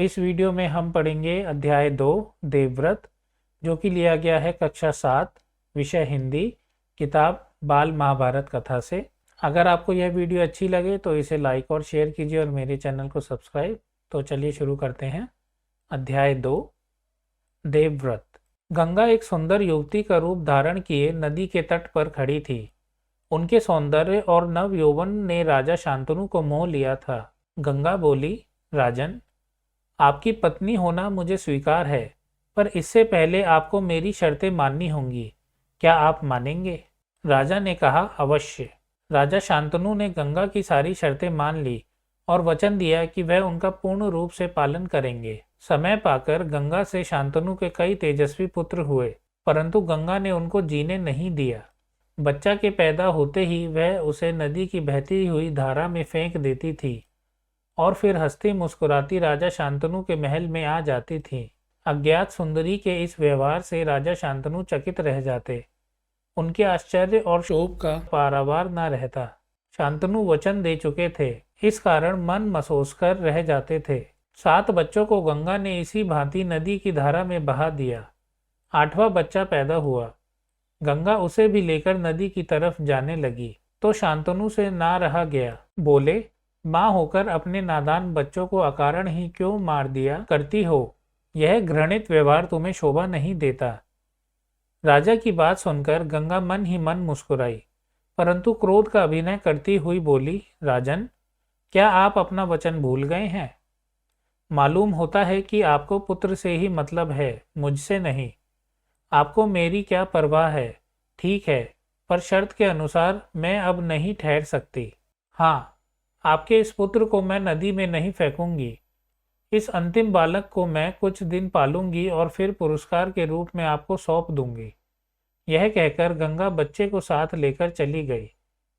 इस वीडियो में हम पढ़ेंगे अध्याय 2 देवव्रत, जो कि लिया गया है कक्षा 7 विषय हिंदी, किताब बाल महाभारत कथा से। अगर आपको यह वीडियो अच्छी लगे तो इसे लाइक और शेयर कीजिए और मेरे चैनल को सब्सक्राइब। तो चलिए शुरू करते हैं। अध्याय 2 देवव्रत। गंगा एक सुंदर युवती का रूप धारण किए नदी के तट पर खड़ी थी। उनके सौंदर्य और नव यौवन ने राजा शांतनु को मोह लिया था। गंगा बोली, राजन, आपकी पत्नी होना मुझे स्वीकार है, पर इससे पहले आपको मेरी शर्तें माननी होंगी। क्या आप मानेंगे? राजा ने कहा, अवश्य। राजा शांतनु ने गंगा की सारी शर्तें मान ली और वचन दिया कि वह उनका पूर्ण रूप से पालन करेंगे। समय पाकर गंगा से शांतनु के कई तेजस्वी पुत्र हुए, परंतु गंगा ने उनको जीने नहीं दिया। बच्चा के पैदा होते ही वह उसे नदी की बहती हुई धारा में फेंक देती थी और फिर हंसती मुस्कुराती राजा शांतनु के महल में आ जाती थी। अज्ञात सुंदरी के इस व्यवहार से राजा शांतनु चकित रह जाते। उनके आश्चर्य और शोक का पारावार न रहता। शांतनु वचन दे चुके थे, इस कारण मन मसोस कर रह जाते थे। 7 बच्चों को गंगा ने इसी भांति नदी की धारा में बहा दिया। 8वां बच्चा पैदा हुआ। गंगा उसे भी लेकर नदी की तरफ जाने लगी तो शांतनु से ना रहा गया। बोले, माँ होकर अपने नादान बच्चों को अकारण ही क्यों मार दिया करती हो? यह घृणित व्यवहार तुम्हें शोभा नहीं देता। राजा की बात सुनकर गंगा मन ही मन मुस्कुराई, परंतु क्रोध का अभिनय करती हुई बोली, राजन, क्या आप अपना वचन भूल गए हैं? मालूम होता है कि आपको पुत्र से ही मतलब है, मुझसे नहीं। आपको मेरी क्या परवाह है? ठीक है, पर शर्त के अनुसार मैं अब नहीं ठहर सकती। हाँ, आपके इस पुत्र को मैं नदी में नहीं फेंकूंगी। इस अंतिम बालक को मैं कुछ दिन पालूंगी और फिर पुरस्कार के रूप में आपको सौंप दूंगी। यह कहकर गंगा बच्चे को साथ लेकर चली गई।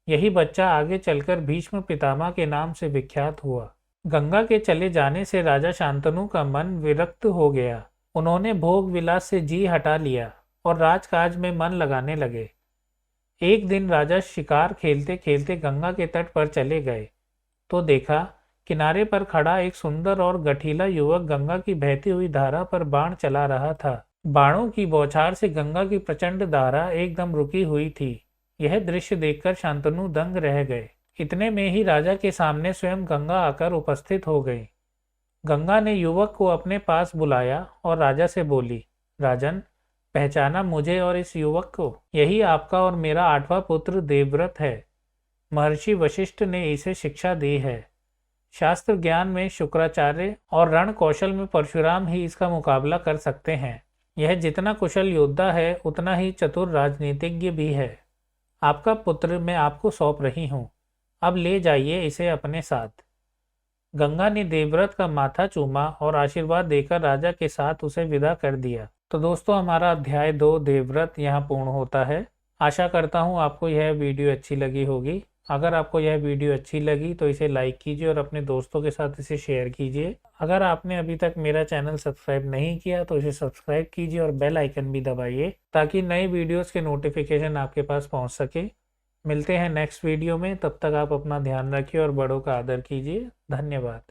यही बच्चा आगे चलकर भीष्म पितामह के नाम से विख्यात हुआ। गंगा के चले जाने से राजा शांतनु का मन विरक्त हो गया। उन्होंने भोग विलास से जी हटा लिया और राजकाज में मन लगाने लगे। एक दिन राजा शिकार खेलते खेलते गंगा के तट पर चले गए तो देखा, किनारे पर खड़ा एक सुंदर और गठीला युवक गंगा की बहती हुई धारा पर बाण चला रहा था। बाणों की बौछार से गंगा की प्रचंड धारा एकदम रुकी हुई थी। यह दृश्य देखकर शांतनु दंग रह गए। इतने में ही राजा के सामने स्वयं गंगा आकर उपस्थित हो गई। गंगा ने युवक को अपने पास बुलाया और राजा से बोली, राजन, पहचाना मुझे और इस युवक को? यही आपका और मेरा 8वां पुत्र देवव्रत है। महर्षि वशिष्ठ ने इसे शिक्षा दी है। शास्त्र ज्ञान में शुक्राचार्य और रण कौशल में परशुराम ही इसका मुकाबला कर सकते हैं। यह जितना कुशल योद्धा है उतना ही चतुर राजनीतिज्ञ भी है। आपका पुत्र मैं आपको सौंप रही हूँ। अब ले जाइए इसे अपने साथ। गंगा ने देवव्रत का माथा चूमा और आशीर्वाद देकर राजा के साथ उसे विदा कर दिया। तो दोस्तों, हमारा अध्याय 2 देवव्रत यहाँ पूर्ण होता है। आशा करता हूँ आपको यह वीडियो अच्छी लगी होगी। अगर आपको यह वीडियो अच्छी लगी तो इसे लाइक कीजिए और अपने दोस्तों के साथ इसे शेयर कीजिए। अगर आपने अभी तक मेरा चैनल सब्सक्राइब नहीं किया तो इसे सब्सक्राइब कीजिए और बेल आइकन भी दबाइए ताकि नए वीडियोस के नोटिफिकेशन आपके पास पहुंच सके। मिलते हैं नेक्स्ट वीडियो में, तब तक आप अपना ध्यान रखिए और बड़ों का आदर कीजिए। धन्यवाद।